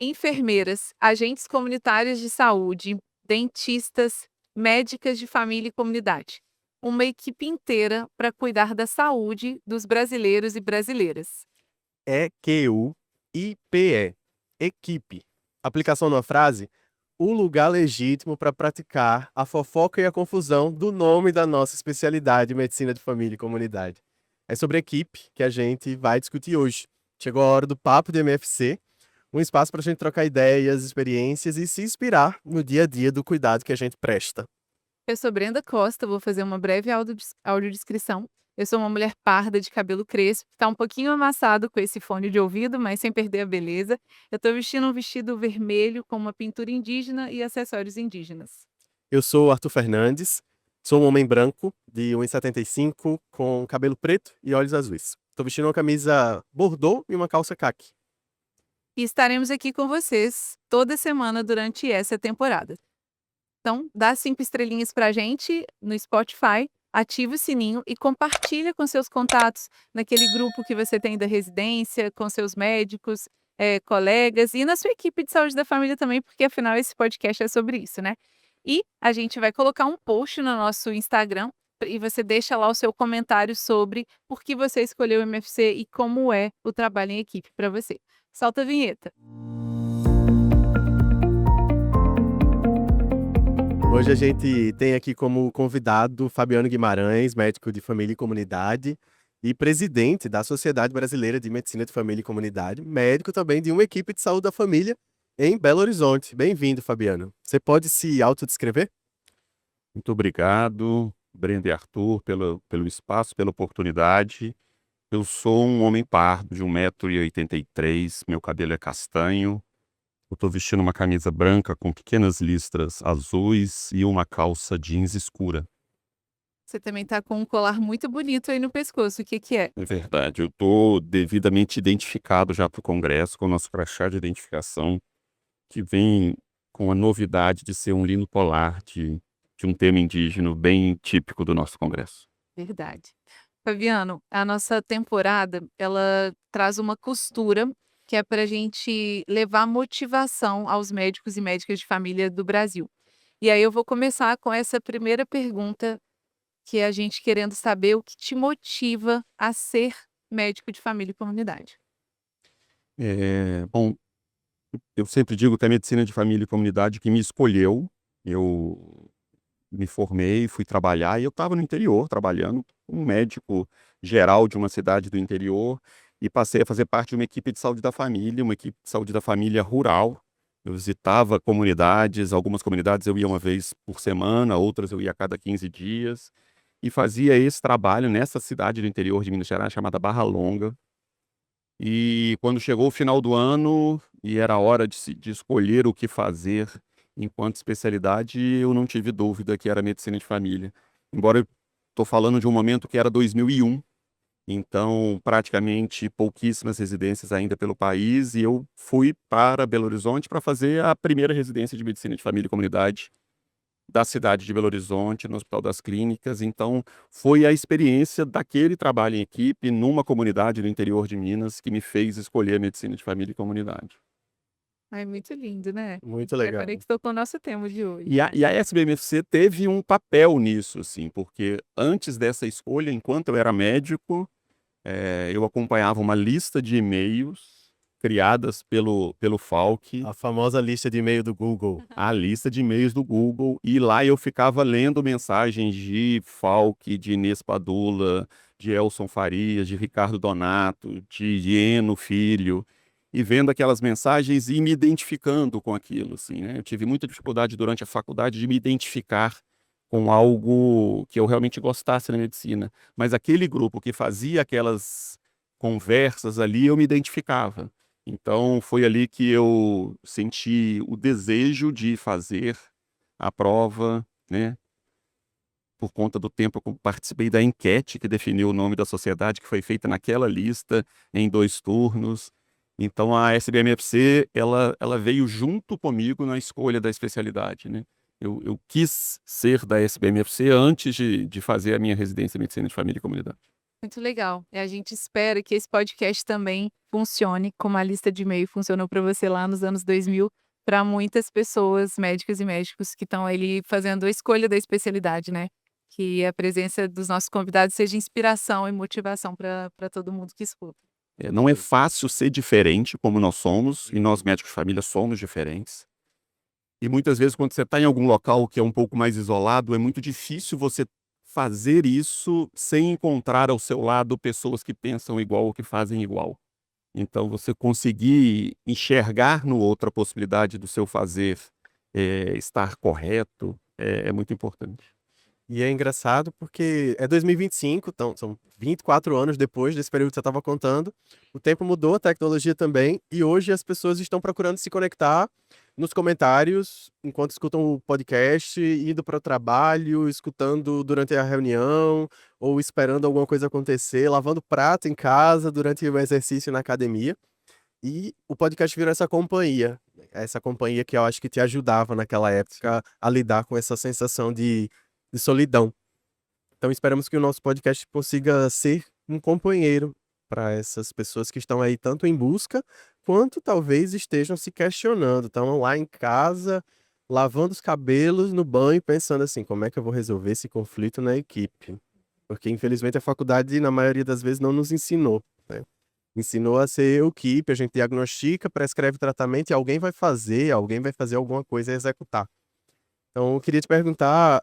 enfermeiras, agentes comunitários de saúde, dentistas, médicas de família e comunidade. Uma equipe inteira para cuidar da saúde dos brasileiros e brasileiras. EQUIPE. Equipe. Aplicação numa frase: o lugar legítimo para praticar a fofoca e a confusão do nome da nossa especialidade, Medicina de Família e Comunidade. É sobre equipe que a gente vai discutir hoje. Chegou a hora do Papo de MFC, um espaço para a gente trocar ideias, experiências e se inspirar no dia a dia do cuidado que a gente presta. Eu sou Brenda Costa, vou fazer uma breve audiodescrição. Eu sou uma mulher parda de cabelo crespo, tá um pouquinho amassado com esse fone de ouvido, mas sem perder a beleza. Eu tô vestindo um vestido vermelho com uma pintura indígena e acessórios indígenas. Eu sou Arthur Fernandes, sou um homem branco de 1,75 com cabelo preto e olhos azuis. Estou vestindo uma camisa bordô e uma calça caqui. E estaremos aqui com vocês toda semana durante essa temporada. Então, dá 5 estrelinhas pra gente no Spotify, ativa o sininho e compartilha com seus contatos naquele grupo que você tem da residência, com seus médicos, colegas e na sua equipe de saúde da família também, porque afinal esse podcast é sobre isso, né. E a gente vai colocar um post no nosso Instagram e você deixa lá o seu comentário sobre por que você escolheu o MFC e como é o trabalho em equipe para você. Solta a vinheta. Hoje a gente tem aqui como convidado Fabiano Guimarães, médico de família e comunidade e presidente da Sociedade Brasileira de Medicina de Família e Comunidade, médico também de uma equipe de saúde da família em Belo Horizonte. Bem-vindo, Fabiano. Você pode se autodescrever? Muito obrigado, Brenda e Arthur, pelo espaço, pela oportunidade. Eu sou um homem pardo de 1,83 m, meu cabelo é castanho. Eu estou vestindo uma camisa branca com pequenas listras azuis e uma calça jeans escura. Você também tá com um colar muito bonito aí no pescoço, o que que é? É verdade, eu estou devidamente identificado já para o Congresso, com o nosso crachá de identificação, que vem com a novidade de ser um lino polar de um tema indígena bem típico do nosso Congresso. Verdade. Fabiano, a nossa temporada, ela traz uma costura que é pra gente levar motivação aos médicos e médicas de família do Brasil. E aí eu vou começar com essa primeira pergunta, que é a gente querendo saber o que te motiva a ser médico de família e comunidade. Bom, eu sempre digo que é a medicina de família e comunidade que me escolheu. Eu me formei, fui trabalhar e eu estava no interior trabalhando como médico geral de uma cidade do interior e passei a fazer parte de uma equipe de saúde da família, uma equipe de saúde da família rural. Eu visitava comunidades, algumas comunidades eu ia uma vez por semana, outras eu ia a cada 15 dias e fazia esse trabalho nessa cidade do interior de Minas Gerais chamada Barra Longa. E quando chegou o final do ano e era hora de escolher o que fazer enquanto especialidade, eu não tive dúvida que era medicina de família. Embora eu estou falando de um momento que era 2001, então praticamente pouquíssimas residências ainda pelo país, e eu fui para Belo Horizonte para fazer a primeira residência de medicina de família e comunidade da cidade de Belo Horizonte, no Hospital das Clínicas. Então, foi a experiência daquele trabalho em equipe numa comunidade do interior de Minas que me fez escolher a medicina de família e comunidade. Ai, muito lindo, né? Muito Já legal. conectou com o nosso tema de hoje. E a SBMFC teve um papel nisso, assim, porque antes dessa escolha, enquanto eu era médico, eu acompanhava uma lista de e-mails criadas pelo Falck, A famosa lista de e-mail do Google. a lista de e-mails do Google, e lá eu ficava lendo mensagens de Falck, de Inês Padula, de Elson Farias, de Ricardo Donato, de Eno Filho, e vendo aquelas mensagens e me identificando com aquilo, assim, né? Eu tive muita dificuldade durante a faculdade de me identificar com algo que eu realmente gostasse na medicina, mas aquele grupo que fazia aquelas conversas ali, eu me identificava. Então, foi ali que eu senti o desejo de fazer a prova, né? Por conta do tempo, eu participei da enquete que definiu o nome da sociedade, que foi feita naquela lista, em 2 turnos. Então, a SBMFC, ela veio junto comigo na escolha da especialidade, né? Eu quis ser da SBMFC antes de fazer a minha residência em Medicina de Família e Comunidade. Muito legal. E a gente espera que esse podcast também funcione como a lista de e-mail funcionou para você lá nos anos 2000, para muitas pessoas, médicas e médicos que estão ali fazendo a escolha da especialidade, né? Que a presença dos nossos convidados seja inspiração e motivação para todo mundo que escuta. Não é fácil ser diferente como nós somos, e nós médicos de família somos diferentes. E muitas vezes quando você está em algum local que é um pouco mais isolado, é muito difícil você fazer isso sem encontrar ao seu lado pessoas que pensam igual ou que fazem igual. Então você conseguir enxergar no outro a possibilidade do seu fazer, estar correto, é muito importante. E é engraçado porque é 2025, então são 24 anos depois desse período que você estava contando. O tempo mudou, a tecnologia também, e hoje as pessoas estão procurando se conectar nos comentários, enquanto escutam o podcast, indo para o trabalho, escutando durante a reunião, ou esperando alguma coisa acontecer, lavando prato em casa durante o exercício na academia. E o podcast virou essa companhia que eu acho que te ajudava naquela época a lidar com essa sensação de solidão. Então esperamos que o nosso podcast consiga ser um companheiro para essas pessoas que estão aí tanto em busca, quanto talvez estejam se questionando, estão lá em casa, lavando os cabelos no banho, pensando assim, como é que eu vou resolver esse conflito na equipe? Porque infelizmente a faculdade, na maioria das vezes, não nos ensinou, né? Ensinou a ser equipe, a gente diagnostica, prescreve tratamento e alguém vai fazer alguma coisa e executar. Então eu queria te perguntar,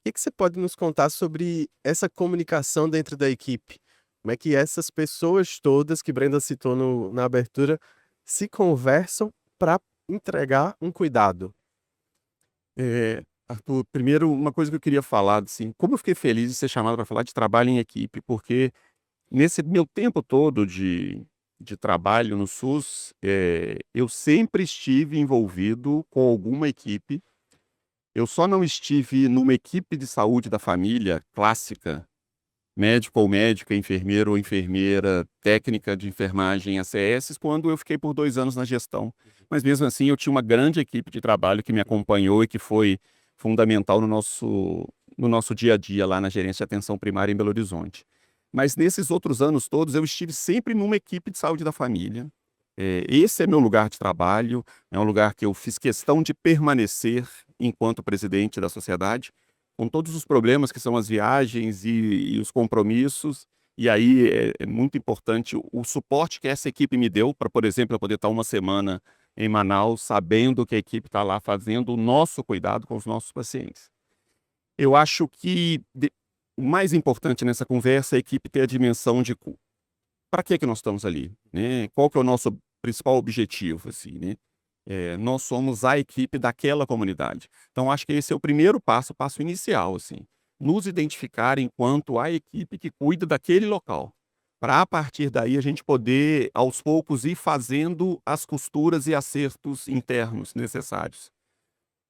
que você pode nos contar sobre essa comunicação dentro da equipe? Como é que essas pessoas todas que Brenda citou na abertura se conversam para entregar um cuidado? Arthur, primeiro uma coisa que eu queria falar, assim, como eu fiquei feliz de ser chamado para falar de trabalho em equipe, porque nesse meu tempo todo de trabalho no SUS, eu sempre estive envolvido com alguma equipe. Eu só não estive numa equipe de saúde da família clássica, médico ou médica, enfermeiro ou enfermeira, técnica de enfermagem, ACS, quando eu fiquei por 2 anos na gestão. Mas mesmo assim eu tinha uma grande equipe de trabalho que me acompanhou e que foi fundamental no nosso dia a dia lá na gerência de atenção primária em Belo Horizonte. Mas nesses outros anos todos eu estive sempre numa equipe de saúde da família. Esse é meu lugar de trabalho, é um lugar que eu fiz questão de permanecer enquanto presidente da sociedade, com todos os problemas que são as viagens e os compromissos. E aí é muito importante o suporte que essa equipe me deu para, por exemplo, eu poder estar uma semana em Manaus, sabendo que a equipe está lá fazendo o nosso cuidado com os nossos pacientes. Eu acho que o mais importante nessa conversa é a equipe ter a dimensão de para que nós estamos ali, né? Qual que é o nosso principal objetivo, assim, né? Nós somos a equipe daquela comunidade. Então, acho que esse é o primeiro passo, o passo inicial, assim. Nos identificar enquanto a equipe que cuida daquele local. Para, a partir daí, a gente poder, aos poucos, ir fazendo as costuras e acertos internos necessários.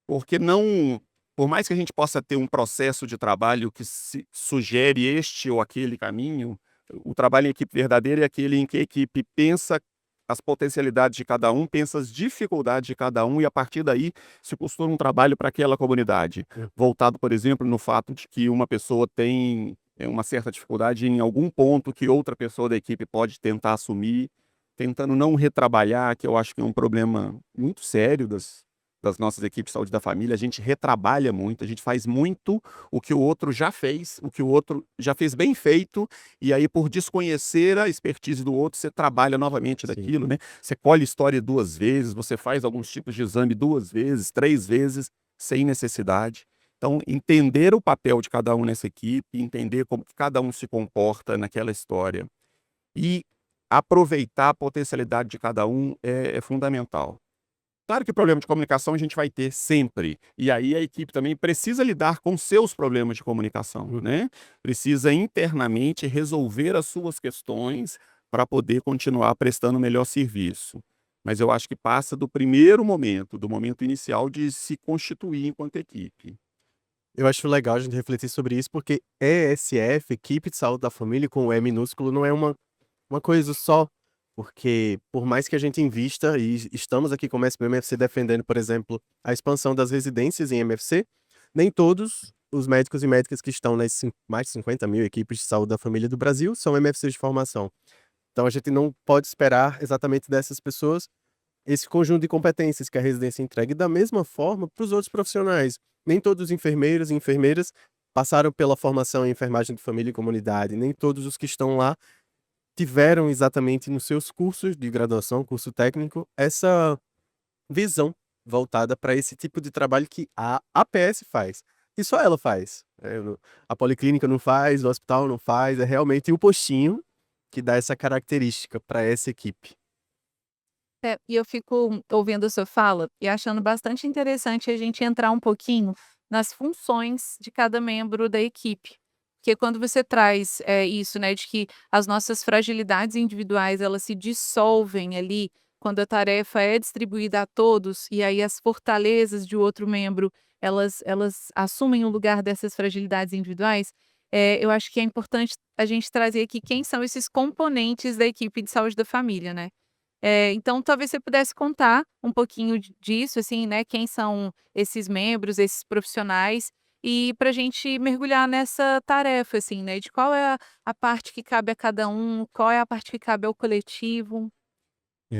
Porque não... Por mais que a gente possa ter um processo de trabalho que sugere este ou aquele caminho, o trabalho em equipe verdadeiro é aquele em que a equipe pensa as potencialidades de cada um, pensa as dificuldades de cada um e a partir daí se costura um trabalho para aquela comunidade. Voltado, por exemplo, no fato de que uma pessoa tem uma certa dificuldade em algum ponto que outra pessoa da equipe pode tentar assumir, tentando não retrabalhar, que eu acho que é um problema muito sério das nossas equipes de saúde da família. A gente retrabalha muito, a gente faz muito o que o outro já fez, o que o outro já fez bem feito, e aí por desconhecer a expertise do outro, você trabalha novamente daquilo, né? Você colhe história 2 vezes, você faz alguns tipos de exame 2 vezes, 3 vezes, sem necessidade. Então, entender o papel de cada um nessa equipe, entender como que cada um se comporta naquela história e aproveitar a potencialidade de cada um é fundamental. Claro que problema de comunicação a gente vai ter sempre. E aí a equipe também precisa lidar com seus problemas de comunicação, né? Precisa internamente resolver as suas questões para poder continuar prestando o melhor serviço. Mas eu acho que passa do primeiro momento, do momento inicial de se constituir enquanto equipe. Eu acho legal a gente refletir sobre isso, porque ESF, Equipe de Saúde da Família, com o E minúsculo, não é uma coisa só. Porque, por mais que a gente invista, e estamos aqui como SBMFC defendendo, por exemplo, a expansão das residências em MFC, nem todos os médicos e médicas que estão nas mais de 50 mil equipes de saúde da família do Brasil são MFCs de formação. Então a gente não pode esperar exatamente dessas pessoas esse conjunto de competências que a residência entrega. E da mesma forma para os outros profissionais. Nem todos os enfermeiros e enfermeiras passaram pela formação em enfermagem de família e comunidade. Nem todos os que estão lá tiveram exatamente nos seus cursos de graduação, curso técnico, essa visão voltada para esse tipo de trabalho que a APS faz. E só ela faz. A policlínica não faz, o hospital não faz, é realmente o postinho que dá essa característica para essa equipe. E eu fico ouvindo a sua fala e achando bastante interessante a gente entrar um pouquinho nas funções de cada membro da equipe. Porque quando você traz isso, né, de que as nossas fragilidades individuais elas se dissolvem ali quando a tarefa é distribuída a todos, e aí as fortalezas de outro membro elas assumem o lugar dessas fragilidades individuais, eu acho que é importante a gente trazer aqui quem são esses componentes da equipe de saúde da família, né? Então talvez você pudesse contar um pouquinho disso, assim, né, quem são esses membros, esses profissionais, e para a gente mergulhar nessa tarefa, assim, né, de qual é a parte que cabe a cada um, qual é a parte que cabe ao coletivo.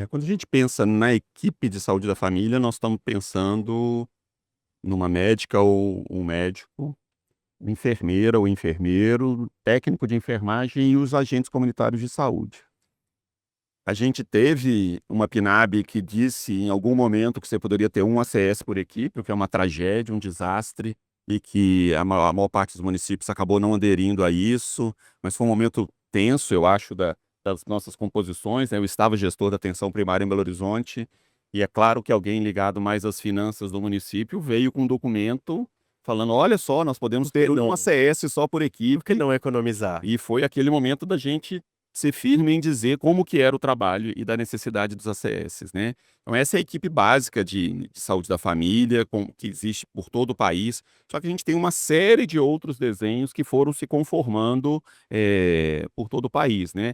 Quando a gente pensa na equipe de saúde da família, nós estamos pensando numa médica ou um médico, enfermeira ou enfermeiro, técnico de enfermagem e os agentes comunitários de saúde. A gente teve uma PNAB que disse em algum momento que você poderia ter um ACS por equipe, o que é uma tragédia, um desastre, e que a maior parte dos municípios acabou não aderindo a isso, mas foi um momento tenso, eu acho, das nossas composições, né? Eu estava gestor da atenção primária em Belo Horizonte, e é claro que alguém ligado mais às finanças do município veio com um documento falando, olha só, nós podemos ter um ACS só por equipe. Por que não economizar? E foi aquele momento da gente ser firme em dizer como que era o trabalho e da necessidade dos ACS, né? Então essa é a equipe básica de saúde da família, que existe por todo o país, só que a gente tem uma série de outros desenhos que foram se conformando por todo o país, né?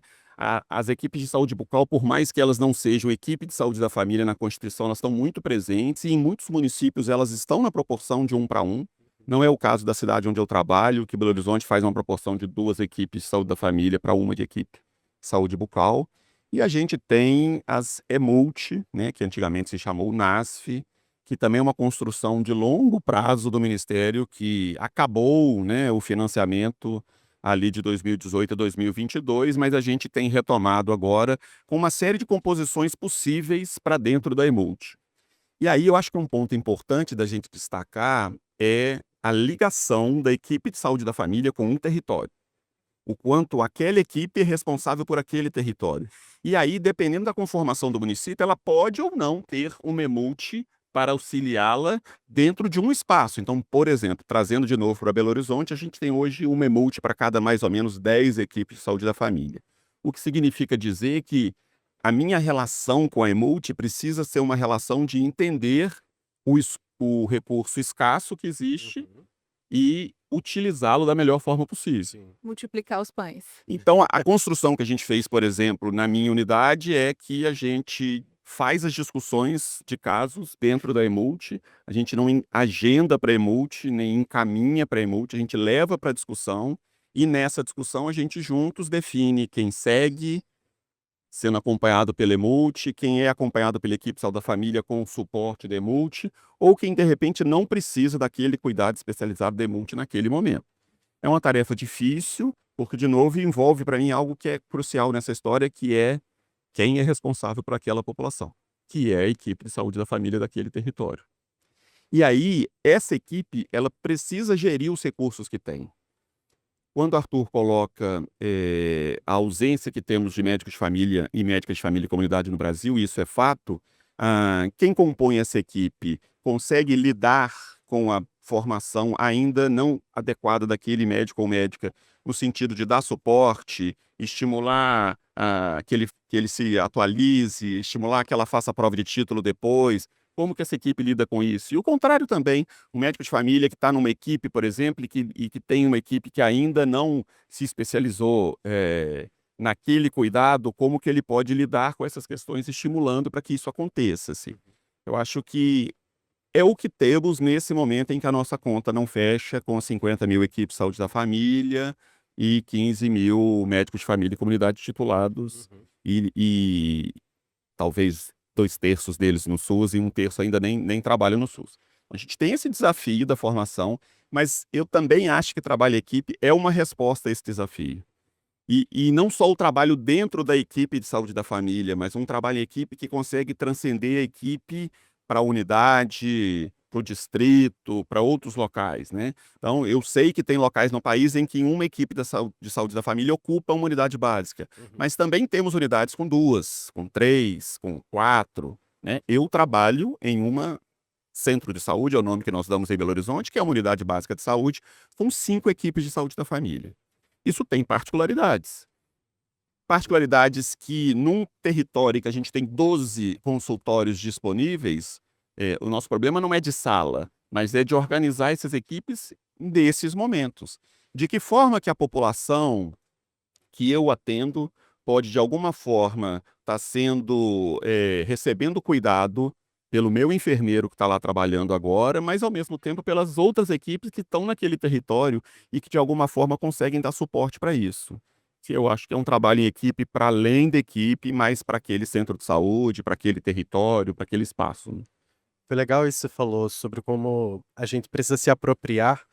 As equipes de saúde bucal, por mais que elas não sejam equipe de saúde da família na Constituição, elas estão muito presentes e em muitos municípios elas estão na proporção de 1 para 1. Não é o caso da cidade onde eu trabalho, que Belo Horizonte faz uma proporção de 2 equipes de saúde da família para 1 de equipe de saúde bucal. E a gente tem as EMULT, né, que antigamente se chamou NASF, que também é uma construção de longo prazo do Ministério, que acabou, né, o financiamento ali de 2018 a 2022, mas a gente tem retomado agora com uma série de composições possíveis para dentro da EMULT. E aí eu acho que um ponto importante da gente destacar é a ligação da equipe de saúde da família com um território. O quanto aquela equipe é responsável por aquele território. E aí, dependendo da conformação do município, ela pode ou não ter uma EMULT para auxiliá-la dentro de um espaço. Então, por exemplo, trazendo de novo para Belo Horizonte, a gente tem hoje uma EMULT para cada mais ou menos 10 equipes de saúde da família. O que significa dizer que a minha relação com a EMULT precisa ser uma relação de entender o recurso escasso que existe e utilizá-lo da melhor forma possível. Sim. Multiplicar os pães. Então, a construção que a gente fez, por exemplo, na minha unidade, é que a gente faz as discussões de casos dentro da EMULT, a gente não agenda para a EMULT, nem encaminha para a EMULT, a gente leva para a discussão, e nessa discussão a gente juntos define quem segue, sendo acompanhado pela EMULT, quem é acompanhado pela equipe de saúde da família com o suporte da EMULT, ou quem, de repente, não precisa daquele cuidado especializado da EMULT naquele momento. É uma tarefa difícil, porque, de novo, envolve para mim algo que é crucial nessa história, que é quem é responsável por aquela população, que é a equipe de saúde da família daquele território. E aí, essa equipe, ela precisa gerir os recursos que tem. Quando Arthur coloca a ausência que temos de médicos de família e médicas de família e comunidade no Brasil, e isso é fato, quem compõe essa equipe consegue lidar com a formação ainda não adequada daquele médico ou médica, no sentido de dar suporte, estimular que ele se atualize, estimular que ela faça a prova de título depois. Como que essa equipe lida com isso? E o contrário também, um médico de família que está numa equipe, por exemplo, e que tem uma equipe que ainda não se especializou naquele cuidado, como que ele pode lidar com essas questões, estimulando para que isso aconteça, assim. Eu acho que é o que temos nesse momento em que a nossa conta não fecha com 50.000 equipes de saúde da família e 15.000 médicos de família e comunidade titulados Uhum. e talvez 2/3 deles no SUS e 1/3 ainda nem trabalham no SUS. A gente tem esse desafio da formação, mas eu também acho que trabalho em equipe é uma resposta a esse desafio. E não só o trabalho dentro da equipe de saúde da família, mas um trabalho em equipe que consegue transcender a equipe para a unidade, para o distrito, para outros locais, né? Então, eu sei que tem locais no país em que uma equipe de saúde da família ocupa uma unidade básica, Uhum. mas também temos unidades com 2, com 3, com 4, né? Eu trabalho em uma centro de saúde, é o nome que nós damos em Belo Horizonte, que é uma unidade básica de saúde, com 5 equipes de saúde da família. Isso tem particularidades. Particularidades que num território que a gente tem 12 consultórios disponíveis, o nosso problema não é de sala, mas é de organizar essas equipes nesses momentos. De que forma que a população que eu atendo pode, de alguma forma, estar recebendo cuidado pelo meu enfermeiro que está lá trabalhando agora, mas, ao mesmo tempo, pelas outras equipes que estão naquele território e que, de alguma forma, conseguem dar suporte para isso. Que eu acho que é um trabalho em equipe para além da equipe, mas para aquele centro de saúde, para aquele território, para aquele espaço, né? Foi legal isso que você falou sobre como a gente precisa se apropriar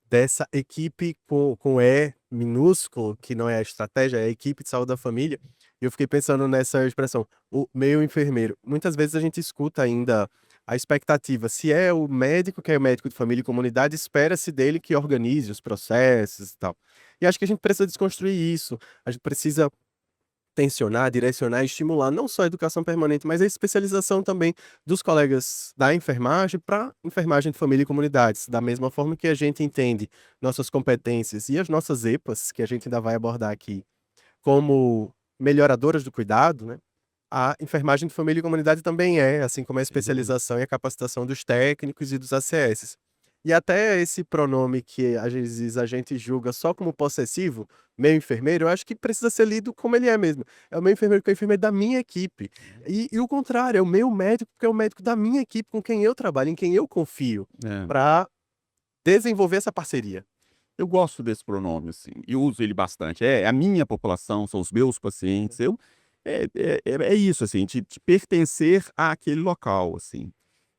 dessa equipe com E minúsculo, que não é a estratégia, é a equipe de saúde da família. E eu fiquei pensando nessa expressão, o meio enfermeiro. Muitas vezes a gente escuta ainda a expectativa, se é o médico que é o médico de família e comunidade, espera-se dele que organize os processos e tal. E acho que a gente precisa desconstruir isso. A gente precisa tensionar, direcionar e estimular não só a educação permanente, mas a especialização também dos colegas da enfermagem para enfermagem de família e comunidades, da mesma forma que a gente entende nossas competências e as nossas EPAs, que a gente ainda vai abordar aqui, como melhoradoras do cuidado, né? A enfermagem de família e comunidade também é, assim como a Sem dúvida. especialização e a capacitação dos técnicos e dos ACS. E até esse pronome que às vezes a gente julga só como possessivo, meio enfermeiro, eu acho que precisa ser lido como ele é mesmo. É o meio enfermeiro que é o enfermeiro da minha equipe. E o contrário, é o meu médico que é o médico da minha equipe, com quem eu trabalho, em quem eu confio, É. para desenvolver essa parceria. Eu gosto desse pronome, assim, e uso ele bastante. É a minha população, são os meus pacientes. É isso, assim, de pertencer àquele local, assim.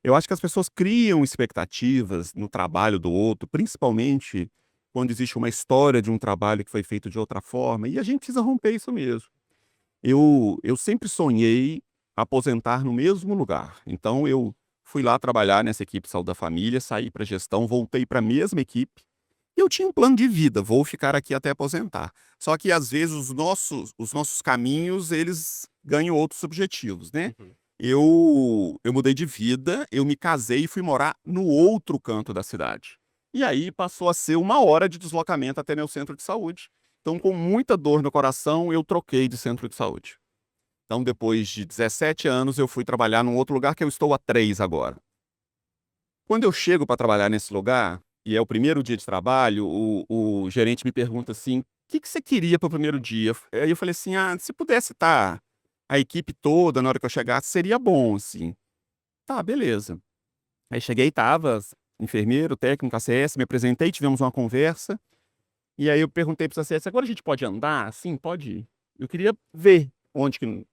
Eu acho que as pessoas criam expectativas no trabalho do outro, principalmente quando existe uma história de um trabalho que foi feito de outra forma, e a gente precisa romper isso mesmo. Eu sempre sonhei aposentar no mesmo lugar. Então eu fui lá trabalhar nessa equipe de saúde da família, saí para gestão, voltei para a mesma equipe. E eu tinha um plano de vida, vou ficar aqui até aposentar. Só que às vezes os nossos caminhos, eles ganham outros objetivos, né? Uhum. Eu mudei de vida, eu me casei e fui morar no outro canto da cidade. E aí passou a ser 1 hora de deslocamento até meu centro de saúde. Então, com muita dor no coração, eu troquei de centro de saúde. Então, depois de 17 anos, eu fui trabalhar num outro lugar que eu estou há 3 agora. Quando eu chego para trabalhar nesse lugar, e é o primeiro dia de trabalho, o gerente me pergunta assim: o que que você queria para o primeiro dia? Aí eu falei assim: ah, se pudesse estar a equipe toda na hora que eu chegasse, seria bom, assim. Tá, beleza. Aí cheguei, tava enfermeiro, técnico, ACS, me apresentei, tivemos uma conversa. E aí eu perguntei para o ACS: agora a gente pode andar? Sim, pode ir. Eu queria ver onde que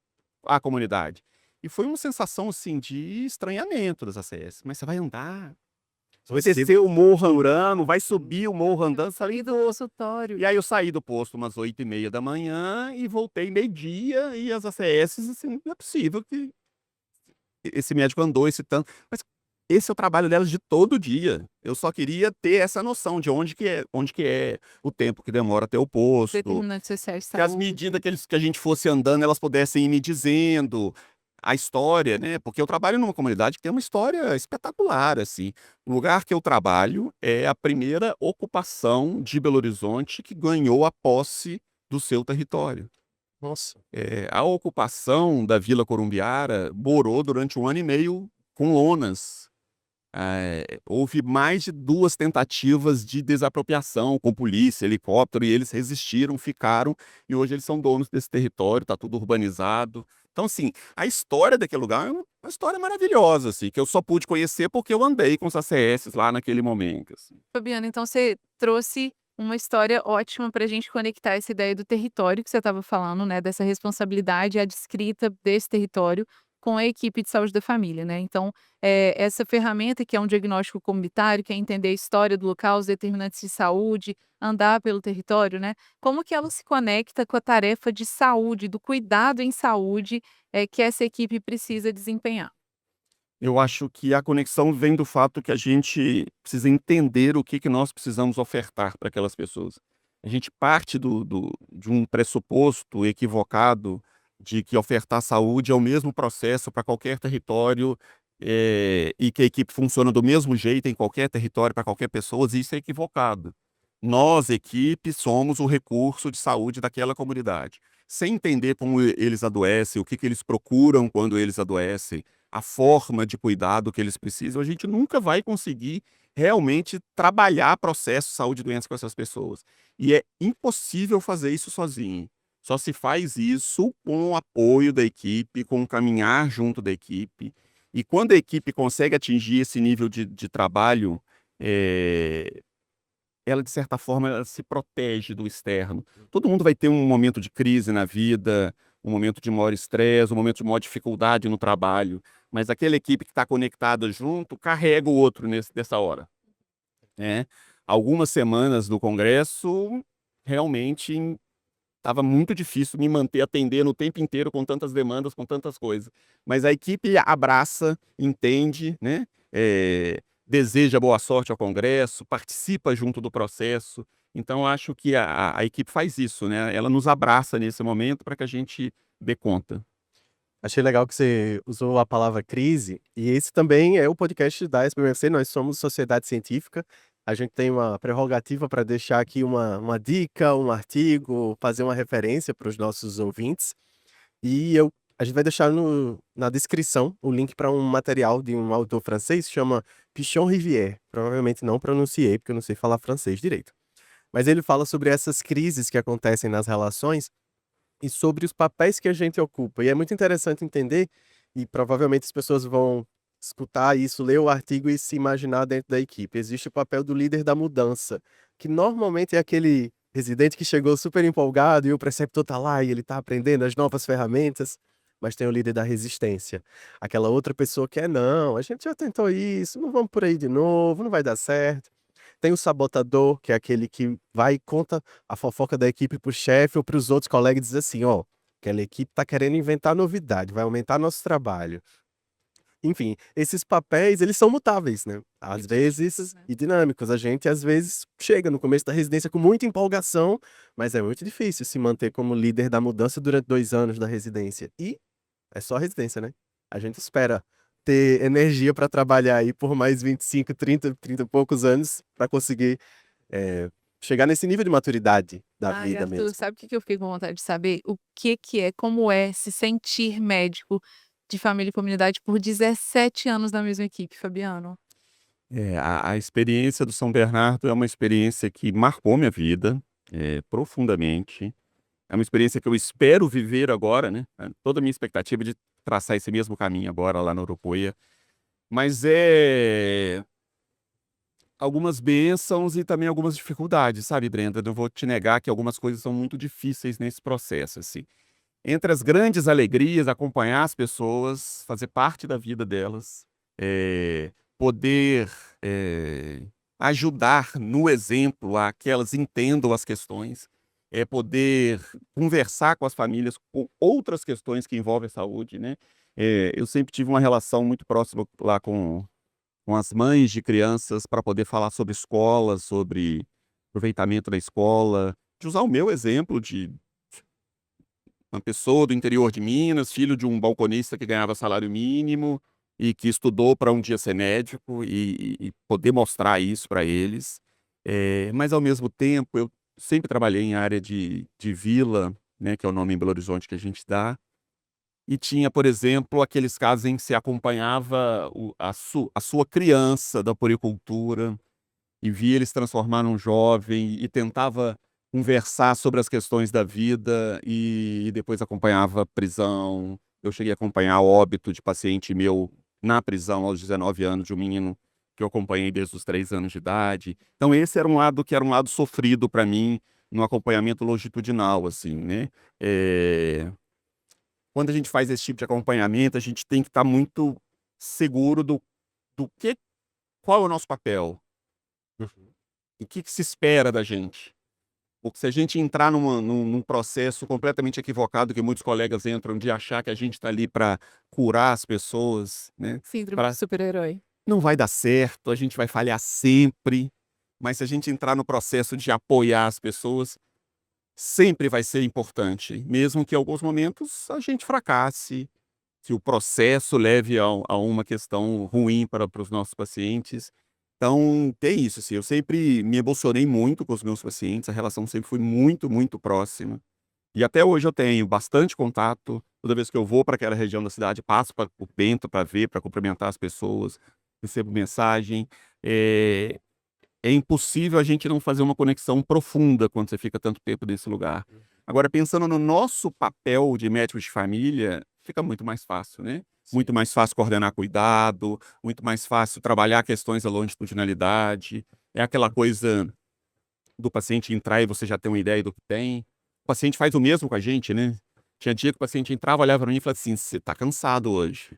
a comunidade. E foi uma sensação, assim, de estranhamento das ACS. Mas você vai andar? Você vai descer o morro andando, vai subir o morro andando, Saí do consultório. e aí eu saí do posto umas 8h30 da manhã e voltei meio-dia, e as ACS, assim, não é possível que esse médico andou esse tanto. Mas esse é o trabalho delas de todo dia. Eu só queria ter essa noção de onde que é o tempo que demora até o posto, Determinantes sociais de que as saúde. medidas que a gente fosse andando, elas pudessem ir me dizendo a história, né? Porque eu trabalho numa comunidade que tem uma história espetacular, assim. O lugar que eu trabalho é a primeira ocupação de Belo Horizonte que ganhou a posse do seu território. Nossa. A ocupação da Vila Corumbiara morou durante 1 ano e meio com lonas. Houve mais de 2 tentativas de desapropriação com polícia, helicóptero, e eles resistiram, ficaram, e hoje eles são donos desse território, está tudo urbanizado. Então, assim, a história daquele lugar uma história maravilhosa, assim, que eu só pude conhecer porque eu andei com os ACS lá naquele momento, assim. Fabiana, então você trouxe uma história ótima para a gente conectar essa ideia do território que você estava falando, né, dessa responsabilidade adscrita desse território com a equipe de saúde da família, né. Então, essa ferramenta que é um diagnóstico comunitário, que é entender a história do local, os determinantes de saúde, andar pelo território, né, como que ela se conecta com a tarefa de saúde, do cuidado em saúde, que essa equipe precisa desempenhar? Eu acho que a conexão vem do fato que a gente precisa entender o que que nós precisamos ofertar para aquelas pessoas. A gente parte de um pressuposto equivocado de que ofertar saúde é o mesmo processo para qualquer território, e que a equipe funciona do mesmo jeito em qualquer território para qualquer pessoa, e isso é equivocado. Nós, equipe, somos o recurso de saúde daquela comunidade. Sem entender como eles adoecem, o que que eles procuram quando eles adoecem, a forma de cuidado que eles precisam, a gente nunca vai conseguir realmente trabalhar processo de saúde e doença com essas pessoas. E é impossível fazer isso sozinho. Só se faz isso com o apoio da equipe, com o caminhar junto da equipe. E quando a equipe consegue atingir esse nível de trabalho, eh, ela, de certa forma, ela se protege do externo. Todo mundo vai ter um momento de crise na vida, um momento de maior estresse, um momento de maior dificuldade no trabalho, mas aquela equipe que está conectada junto carrega o outro nessa hora, né. Algumas semanas no congresso, realmente estava muito difícil me manter atendendo o tempo inteiro com tantas demandas, com tantas coisas. Mas a equipe abraça, entende, né, deseja boa sorte ao congresso, participa junto do processo. Então eu acho que a equipe faz isso, né, ela nos abraça nesse momento para que a gente dê conta. Achei legal que você usou a palavra crise, e esse também é o podcast da SBMFC, nós somos sociedade científica, a gente tem uma prerrogativa para deixar aqui uma dica, um artigo, fazer uma referência para os nossos ouvintes, e a gente vai deixar na descrição o link para um material de um autor francês, chama Pichon Rivière, provavelmente não pronunciei, porque eu não sei falar francês direito. Mas ele fala sobre essas crises que acontecem nas relações, e sobre os papéis que a gente ocupa. E é muito interessante entender, e provavelmente as pessoas vão escutar isso, ler o artigo e se imaginar dentro da equipe. Existe o papel do líder da mudança, que normalmente é aquele residente que chegou super empolgado e o preceptor tá lá e ele tá aprendendo as novas ferramentas, mas tem o líder da resistência. Aquela outra pessoa que é, não, a gente já tentou isso, não vamos por aí de novo, não vai dar certo. Tem o sabotador, que é aquele que vai e conta a fofoca da equipe para o chefe ou para os outros colegas e diz assim: "Ó, aquela equipe tá querendo inventar novidade, vai aumentar nosso trabalho". Enfim, esses papéis, eles são mutáveis, né, às E dinâmicos, vezes né? e dinâmicos. A gente, às vezes, chega no começo da residência com muita empolgação, mas é muito difícil se manter como líder da mudança durante 2 anos da residência. E é só a residência, né. A gente espera ter energia para trabalhar aí por mais 25, 30 e poucos anos para conseguir eh, chegar nesse nível de maturidade da Ai, vida Arthur, mesmo. sabe o que que eu fiquei com vontade de saber? O que que é, como é se sentir médico de família e comunidade por 17 anos na mesma equipe, Fabiano? A experiência do São Bernardo é uma experiência que marcou minha vida, profundamente. É uma experiência que eu espero viver agora, né, toda a minha expectativa é de traçar esse mesmo caminho agora lá na Urucuia. Mas algumas bênçãos e também algumas dificuldades, sabe, Brenda? Não vou te negar que algumas coisas são muito difíceis nesse processo, assim. Entre as grandes alegrias, acompanhar as pessoas, fazer parte da vida delas, poder, ajudar no exemplo a que elas entendam as questões, poder conversar com as famílias com outras questões que envolvem a saúde, né. Eu sempre tive uma relação muito próxima lá com as mães de crianças para poder falar sobre escola, sobre aproveitamento da escola, de usar o meu exemplo de uma pessoa do interior de Minas, filho de um balconista que ganhava salário mínimo e que estudou para um dia ser médico e poder mostrar isso para eles. Mas ao mesmo tempo eu sempre trabalhei em área de vila, né, que é o nome em Belo Horizonte que a gente dá, e tinha, por exemplo, aqueles casos em que se acompanhava a sua criança da puericultura e via ele se transformar num jovem e tentava conversar sobre as questões da vida e depois acompanhava prisão, Eu cheguei a acompanhar óbito de paciente meu na prisão aos 19 anos, de um menino que eu acompanhei desde os 3 anos de idade. Então esse era um lado que era um lado sofrido para mim, no acompanhamento longitudinal, assim, né. Quando a gente faz esse tipo de acompanhamento, a gente tem que estar muito seguro do que qual é o nosso papel, Uhum. o que se espera da gente. Porque se a gente entrar num processo completamente equivocado, que muitos colegas entram, de achar que a gente está ali para curar as pessoas, né, Síndrome do pra super-herói. não vai dar certo, a gente vai falhar sempre, mas se a gente entrar no processo de apoiar as pessoas, sempre vai ser importante, mesmo que em alguns momentos a gente fracasse, que o processo leve a uma questão ruim para os nossos pacientes. Então, tem isso, assim, eu sempre me emocionei muito com os meus pacientes, a relação sempre foi muito, muito próxima. E até hoje eu tenho bastante contato, toda vez que eu vou para aquela região da cidade, passo por Bento para ver, para cumprimentar as pessoas, recebo mensagem. É, é impossível a gente não fazer uma conexão profunda quando você fica tanto tempo nesse lugar. Agora, pensando no nosso papel de médico de família, fica muito mais fácil, né? Sim. Muito mais fácil coordenar cuidado, muito mais fácil trabalhar questões da longitudinalidade. É aquela coisa do paciente entrar e você já tem uma ideia do que tem. O paciente faz o mesmo com a gente, né? Tinha dia que o paciente entrava, olhava para mim e falava assim: você está cansado hoje,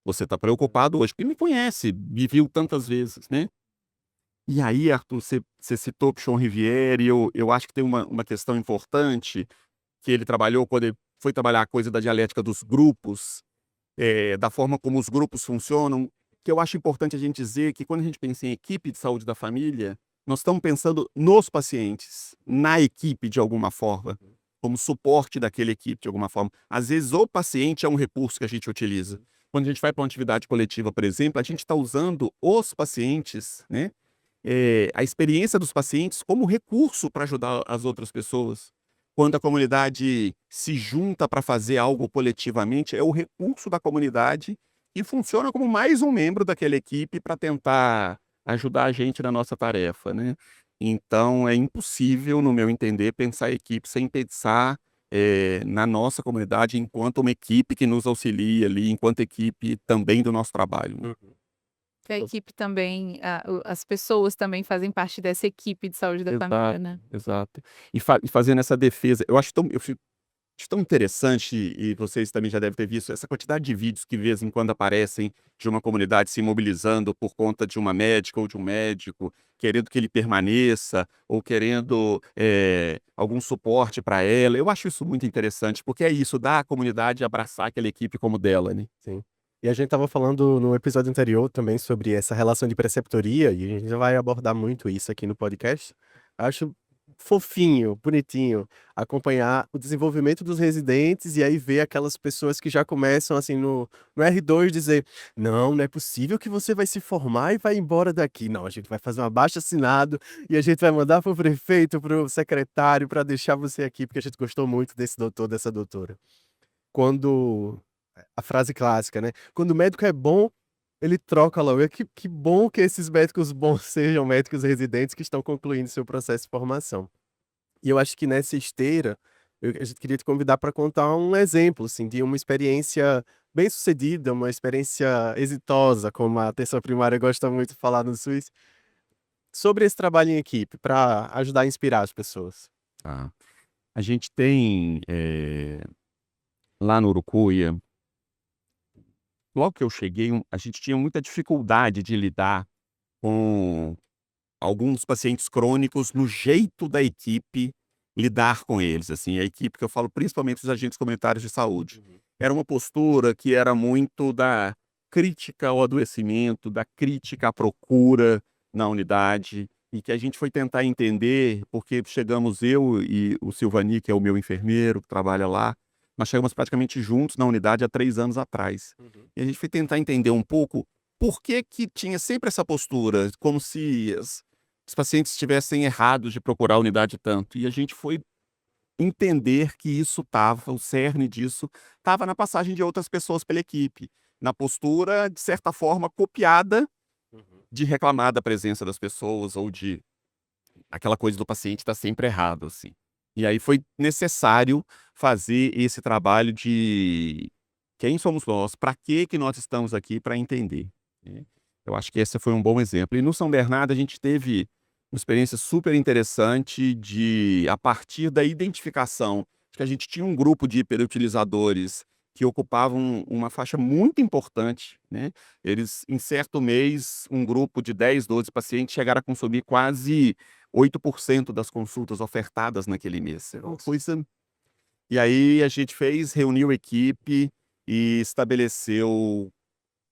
você está preocupado hoje, porque me conhece, me viu tantas vezes, né? E aí, Arthur, você citou Pichon Rivière, e eu acho que tem uma questão importante que ele trabalhou quando ele foi trabalhar a coisa da dialética dos grupos, da forma como os grupos funcionam, que eu acho importante a gente dizer que quando a gente pensa em equipe de saúde da família, nós estamos pensando nos pacientes, na equipe de alguma forma, como suporte daquela equipe de alguma forma. Às vezes o paciente é um recurso que a gente utiliza. Quando a gente vai para uma atividade coletiva, por exemplo, a gente está usando os pacientes, né? A experiência dos pacientes como recurso para ajudar as outras pessoas. Quando a comunidade se junta para fazer algo coletivamente, é o recurso da comunidade e funciona como mais um membro daquela equipe para tentar ajudar a gente na nossa tarefa, né. Então é impossível, no meu entender, pensar a equipe sem pensar, na nossa comunidade enquanto uma equipe que nos auxilia ali, enquanto equipe também do nosso trabalho, né. Uhum. Que a equipe também, as pessoas também fazem parte dessa equipe de saúde da família, Exato, né. exato. E fazendo essa defesa, eu acho tão interessante, e vocês também já devem ter visto, essa quantidade de vídeos que de vez em quando aparecem de uma comunidade se mobilizando por conta de uma médica ou de um médico, querendo que ele permaneça ou querendo, algum suporte para ela. Eu acho isso muito interessante, porque é isso, dá à comunidade abraçar aquela equipe como dela, né. Sim. E a gente estava falando no episódio anterior também sobre essa relação de preceptoria, e a gente já vai abordar muito isso aqui no podcast. Acho fofinho, bonitinho, acompanhar o desenvolvimento dos residentes e aí ver aquelas pessoas que já começam assim no R2 dizer: "Não, não é possível que você vai se formar e vai embora daqui. Não, a gente vai fazer um abaixo-assinado e a gente vai mandar para o prefeito, para o secretário, para deixar você aqui", porque a gente gostou muito desse doutor, dessa doutora. Quando a frase clássica, né, quando o médico é bom, ele troca logo. Que bom que esses médicos bons sejam médicos residentes que estão concluindo seu processo de formação. E eu acho que nessa esteira, a gente queria te convidar para contar um exemplo, assim, de uma experiência bem-sucedida, uma experiência exitosa, como a atenção primária gosta muito de falar no SUS, sobre esse trabalho em equipe, para ajudar a inspirar as pessoas. Tá. A gente tem, lá no Urucuia, logo que eu cheguei, a gente tinha muita dificuldade de lidar com alguns pacientes crônicos, no jeito da equipe lidar com eles, assim, a equipe que eu falo principalmente os agentes comunitários de saúde. Uhum. Era uma postura que era muito da crítica ao adoecimento, da crítica à procura na unidade, e que a gente foi tentar entender, porque chegamos eu e o Silvani, que é o meu enfermeiro, que trabalha lá, nós chegamos praticamente juntos na unidade há 3 anos atrás. Uhum. E a gente foi tentar entender um pouco por que que tinha sempre essa postura, como se os pacientes estivessem errados de procurar a unidade tanto. E a gente foi entender que isso estava, o cerne disso, estava na passagem de outras pessoas pela equipe, na postura, de certa forma, copiada Uhum. de reclamar da presença das pessoas ou de aquela coisa do paciente estar sempre errado, assim. E aí foi necessário fazer esse trabalho de Quem somos nós? Para que nós estamos aqui para entender, né? Eu acho que esse foi um bom exemplo. E no São Bernardo a gente teve uma experiência super interessante a partir da identificação, que a gente tinha um grupo de hiperutilizadores que ocupavam uma faixa muito importante, né? Eles, em certo mês, um grupo de 10, 12 pacientes chegaram a consumir quase 8% das consultas ofertadas naquele mês. Era uma coisa. E aí a gente reuniu a equipe e estabeleceu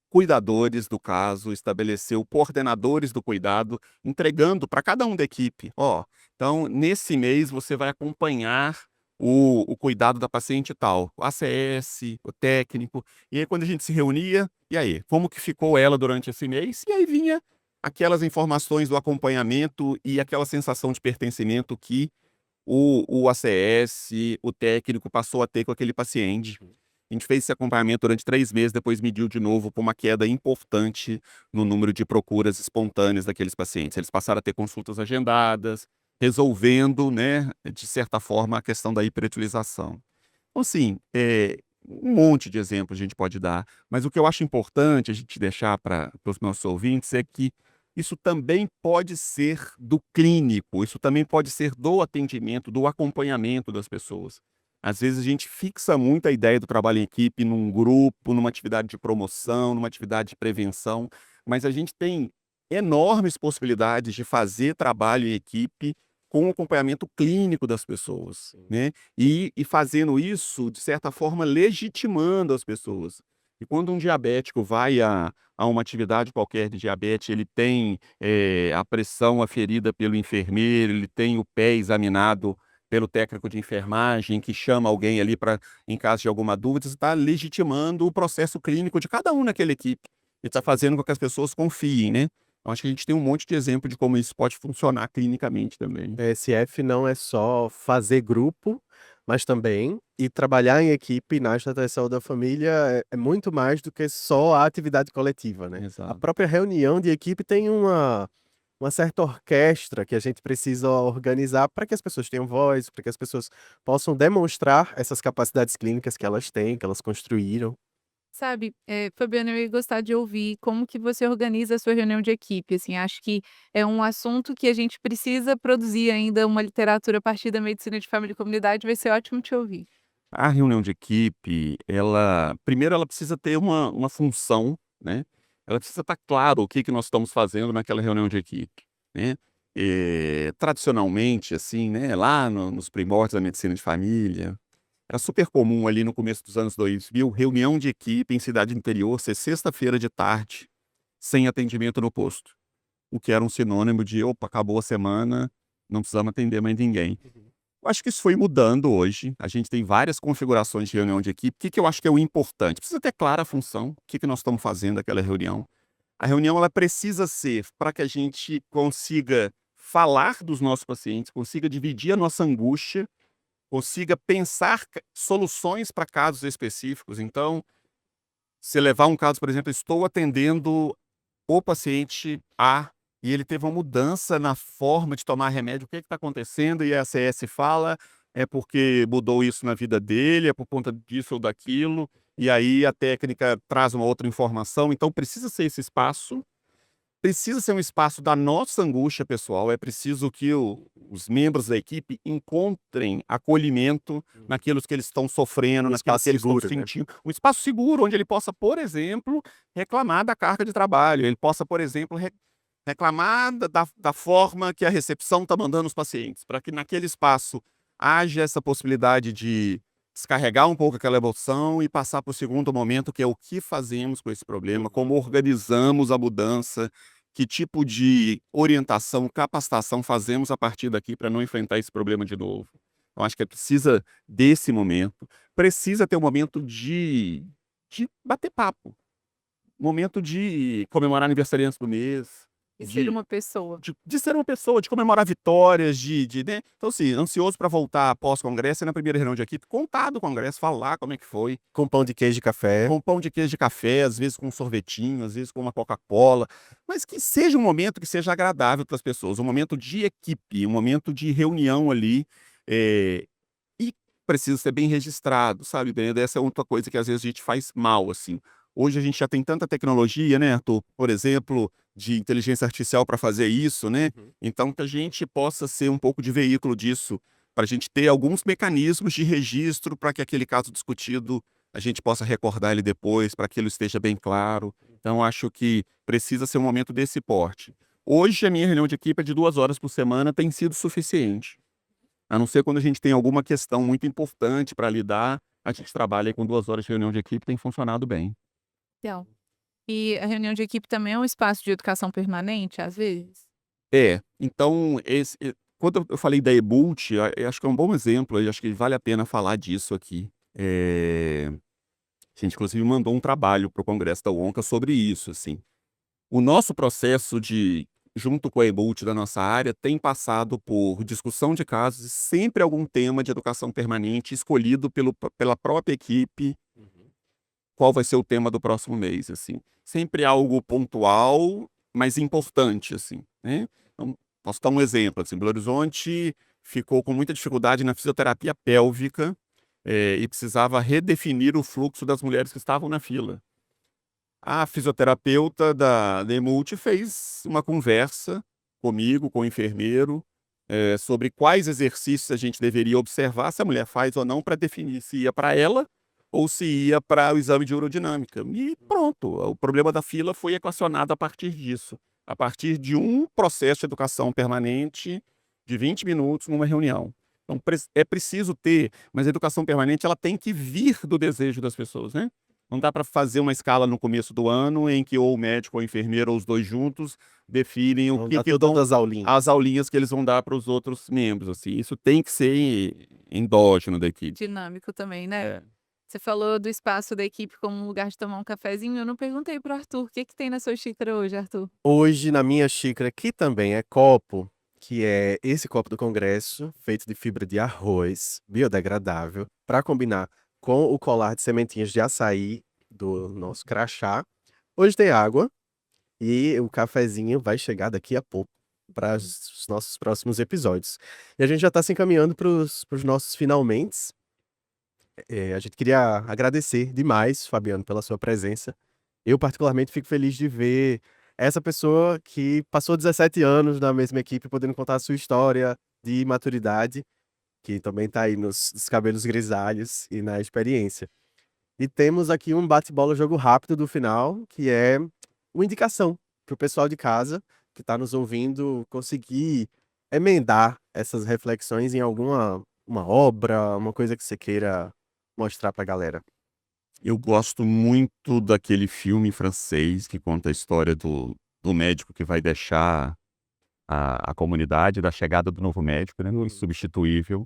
cuidadores do caso, estabeleceu coordenadores do cuidado, entregando para cada um da equipe. Ó, então, nesse mês você vai acompanhar o cuidado da paciente tal, o ACS, o técnico. E aí, quando a gente se reunia, e aí, como que ficou ela durante esse mês? E aí vinha aquelas informações do acompanhamento e aquela sensação de pertencimento que o ACS, o técnico, passou a ter com aquele paciente. A gente fez esse acompanhamento durante 3 meses, depois mediu de novo com uma queda importante no número de procuras espontâneas daqueles pacientes. Eles passaram a ter consultas agendadas, resolvendo, né, de certa forma, a questão da hiperutilização. Então, assim, um monte de exemplos a gente pode dar, mas o que eu acho importante a gente deixar para os nossos ouvintes é que isso também pode ser do clínico, isso também pode ser do atendimento, do acompanhamento das pessoas. Às vezes a gente fixa muito a ideia do trabalho em equipe num grupo, numa atividade de promoção, numa atividade de prevenção, mas a gente tem enormes possibilidades de fazer trabalho em equipe com o acompanhamento clínico das pessoas, né? E fazendo isso, de certa forma, legitimando as pessoas. E quando um diabético vai a uma atividade qualquer de diabetes, ele tem a pressão aferida pelo enfermeiro, ele tem o pé examinado pelo técnico de enfermagem, que chama alguém ali para, em caso de alguma dúvida, você está legitimando o processo clínico de cada um naquela equipe. E está fazendo com que as pessoas confiem, né? Eu acho que a gente tem um monte de exemplo de como isso pode funcionar clinicamente também. ESF não é só fazer grupo, mas também e trabalhar em equipe na Estratégia de Saúde da Família é muito mais do que só a atividade coletiva, né? A Exato. própria reunião de equipe tem uma certa orquestra que a gente precisa organizar para que as pessoas tenham voz, para que as pessoas possam demonstrar essas capacidades clínicas que elas têm, que elas construíram. Sabe, Fabiana, eu ia gostar de ouvir como que você organiza a sua reunião de equipe, assim, acho que é um assunto que a gente precisa produzir ainda uma literatura a partir da medicina de família e comunidade, vai ser ótimo te ouvir. A reunião de equipe, primeiro ela precisa ter uma função, né? Ela precisa estar claro o que que nós estamos fazendo naquela reunião de equipe, né? Tradicionalmente, assim, né, lá nos primórdios da medicina de família, era super comum ali no começo dos anos 2000, reunião de equipe em cidade interior ser sexta-feira de tarde, sem atendimento no posto. O que era um sinônimo de, opa, acabou a semana, não precisamos atender mais ninguém. Eu acho que isso foi mudando hoje. A gente tem várias configurações de reunião de equipe. O que que eu acho que é o importante? Precisa ter clara a função, o que que nós estamos fazendo naquela reunião. A reunião ela precisa ser para que a gente consiga falar dos nossos pacientes, consiga dividir a nossa angústia, consiga pensar soluções para casos específicos. Então, se levar um caso, por exemplo, estou atendendo o paciente A e ele teve uma mudança na forma de tomar remédio, o que está acontecendo? E a ACS fala, é porque mudou isso na vida dele, é por conta disso ou daquilo, e aí a técnica traz uma outra informação, então precisa ser esse espaço, precisa ser um espaço da nossa angústia pessoal, é preciso que os membros da equipe encontrem acolhimento naquilo que eles estão sofrendo, Um naquilo espaço que eles estão seguro, né? sentindo. Um espaço seguro, onde ele possa, por exemplo, reclamar da carga de trabalho, ele possa, por exemplo, reclamar da forma que a recepção está mandando os pacientes, para que naquele espaço haja essa possibilidade de descarregar um pouco aquela emoção e passar para o segundo momento, que é o que fazemos com esse problema, como organizamos a mudança, que tipo de orientação, capacitação fazemos a partir daqui para não enfrentar esse problema de novo. Eu acho que precisa desse momento, precisa ter um momento de bater papo, momento de comemorar aniversariantes do mês, E ser de uma pessoa. de ser uma pessoa, de comemorar vitórias, né? Então, assim, ansioso para voltar após o congresso, e na primeira reunião de equipe, contar do congresso, falar como é que foi, Com pão de queijo e café. com pão de queijo de café, às vezes com um sorvetinho, às vezes com uma Coca-Cola, mas que seja um momento que seja agradável para as pessoas, um momento de equipe, um momento de reunião ali, eh, e precisa ser bem registrado, sabe, Brenda? Essa é outra coisa que às vezes a gente faz mal, assim. Hoje a gente já tem tanta tecnologia, né, Arthur? Por exemplo, de inteligência artificial para fazer isso, né? Uhum. Então, que a gente possa ser um pouco de veículo disso, para a gente ter alguns mecanismos de registro para que aquele caso discutido a gente possa recordar ele depois, para que ele esteja bem claro. Então, acho que precisa ser um momento desse porte. Hoje, a minha reunião de equipe é de 2 horas por semana, tem sido suficiente. A não ser quando a gente tem alguma questão muito importante para lidar, a gente trabalha aí com 2 horas de reunião de equipe, tem funcionado bem. Legal. E a reunião de equipe também é um espaço de educação permanente, às vezes? Então, quando eu falei da Ebult, eu acho que é um bom exemplo, eu acho que vale a pena falar disso aqui. A gente, inclusive, mandou um trabalho para o Congresso da UONCA sobre isso, assim. O nosso processo junto com a Ebult da nossa área, tem passado por discussão de casos e sempre algum tema de educação permanente escolhido pela própria equipe, Uhum. qual vai ser o tema do próximo mês, assim. Sempre algo pontual, mas importante, assim, né? Então, posso dar um exemplo, assim, Belo Horizonte ficou com muita dificuldade na fisioterapia pélvica, e precisava redefinir o fluxo das mulheres que estavam na fila. A fisioterapeuta da Demult fez uma conversa comigo, com o enfermeiro, sobre quais exercícios a gente deveria observar, se a mulher faz ou não, para definir se ia para ela ou se ia para o exame de urodinâmica. E pronto, o problema da fila foi equacionado a partir disso, a partir de um processo de educação permanente de 20 minutos numa reunião. Então, é preciso ter, mas a educação permanente ela tem que vir do desejo das pessoas, né? Não dá para fazer uma escala no começo do ano em que ou o médico ou o enfermeiro ou os dois juntos definem o Não que dá que todas vão as aulinhas. as aulinhas que eles vão dar para os outros membros, assim. Isso tem que ser endógeno da equipe. Dinâmico também, né? É. Você falou do espaço da equipe como um lugar de tomar um cafezinho. Eu não perguntei pro Arthur. O que que tem na sua xícara hoje, Arthur? Hoje, na minha xícara, que também é copo, que é esse copo do Congresso, feito de fibra de arroz, biodegradável, para combinar com o colar de sementinhas de açaí do nosso crachá. Hoje tem água e o cafezinho vai chegar daqui a pouco para os nossos próximos episódios. E a gente já está se encaminhando para os nossos finalmentes. A gente queria agradecer demais, Fabiano, pela sua presença. Eu, particularmente, fico feliz de ver essa pessoa que passou 17 anos na mesma equipe, podendo contar a sua história de maturidade, que também está aí nos cabelos grisalhos e na experiência. E temos aqui um bate-bola jogo rápido do final, que é uma indicação para o pessoal de casa que está nos ouvindo conseguir emendar essas reflexões em alguma uma obra, uma coisa que você queira mostrar para a galera. Eu gosto muito daquele filme francês que conta a história do médico que vai deixar a comunidade, da chegada do novo médico, né, no Insubstituível.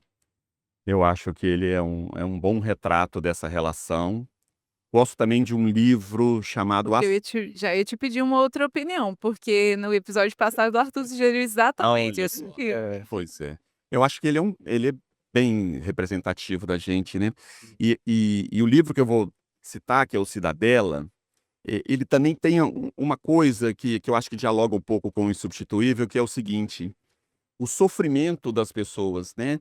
Eu acho que ele é um bom retrato dessa relação. Gosto também de um livro chamado Porque já ia te pedir uma outra opinião, porque no episódio passado o Arthur sugeriu exatamente Olha esse só. filme. Pois é. Eu acho que ele é bem representativo da gente, né. E o livro que eu vou citar, que é o Cidadela, ele também tem uma coisa que eu acho que dialoga um pouco com o Insubstituível, que é o seguinte: o sofrimento das pessoas, né,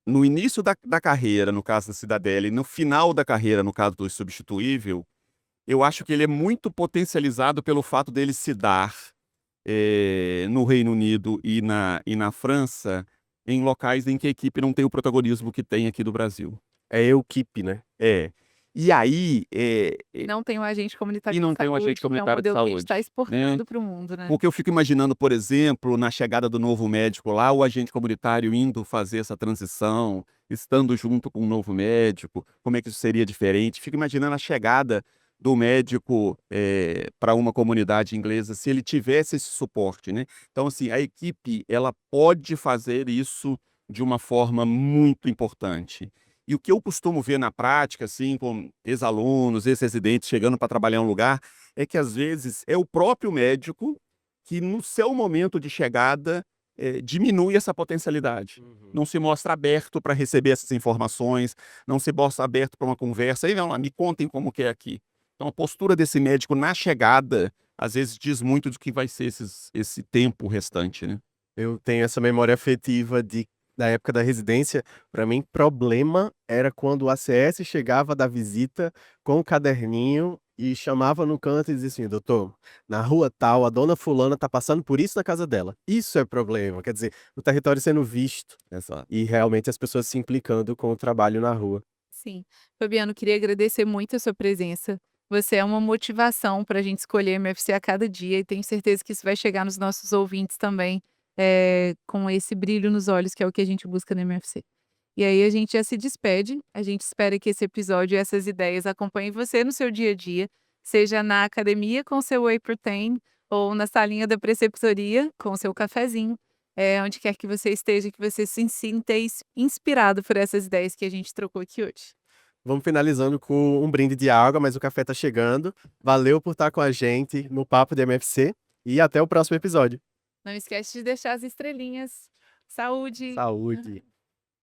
no início da carreira, no caso da Cidadela, e no final da carreira, no caso do Insubstituível, eu acho que ele é muito potencializado pelo fato dele se dar, no Reino Unido e na França, em locais em que a equipe não tem o protagonismo que tem aqui do Brasil. É Equipe, né? É. E aí, Não tem um agente comunitário e de não tem um saúde, agente que é um comunitário de modelo que a gente está saúde, né. exportando para o mundo, né? Porque eu fico imaginando, por exemplo, na chegada do novo médico lá, o agente comunitário indo fazer essa transição, estando junto com o novo médico, como é que isso seria diferente. Fico imaginando a chegada do médico, para uma comunidade inglesa, se ele tivesse esse suporte, né. Então, assim, a equipe, ela pode fazer isso de uma forma muito importante. E o que eu costumo ver na prática, assim, com ex-alunos, ex-residentes chegando para trabalhar em um lugar, é que às vezes é o próprio médico que no seu momento de chegada, diminui essa potencialidade. Uhum. Não se mostra aberto para receber essas informações, não se mostra aberto para uma conversa. "Aí, vamos lá, me contem como que é aqui". Então a postura desse médico na chegada, às vezes diz muito do que vai ser esse tempo restante, né. Eu tenho essa memória afetiva de da época da residência, para mim, problema era quando o ACS chegava da visita com o caderninho e chamava no canto e dizia assim: doutor, na rua tal, a dona fulana tá passando por isso na casa dela. Isso é problema, quer dizer, o território sendo visto Exato. e realmente as pessoas se implicando com o trabalho na rua. Sim. Fabiano, queria agradecer muito a sua presença. Você é uma motivação para a gente escolher MFC a cada dia e tenho certeza que isso vai chegar nos nossos ouvintes também, com esse brilho nos olhos, que é o que a gente busca no MFC. E aí a gente já se despede, a gente espera que esse episódio e essas ideias acompanhem você no seu dia a dia, seja na academia com seu whey protein ou na salinha da preceptoria com seu cafezinho, onde quer que você esteja, que você se sinta inspirado por essas ideias que a gente trocou aqui hoje. Vamos finalizando com um brinde de água, mas o café tá chegando. Valeu por estar com a gente no Papo de MFC e até o próximo episódio. Não esquece de deixar as estrelinhas. Saúde! Saúde!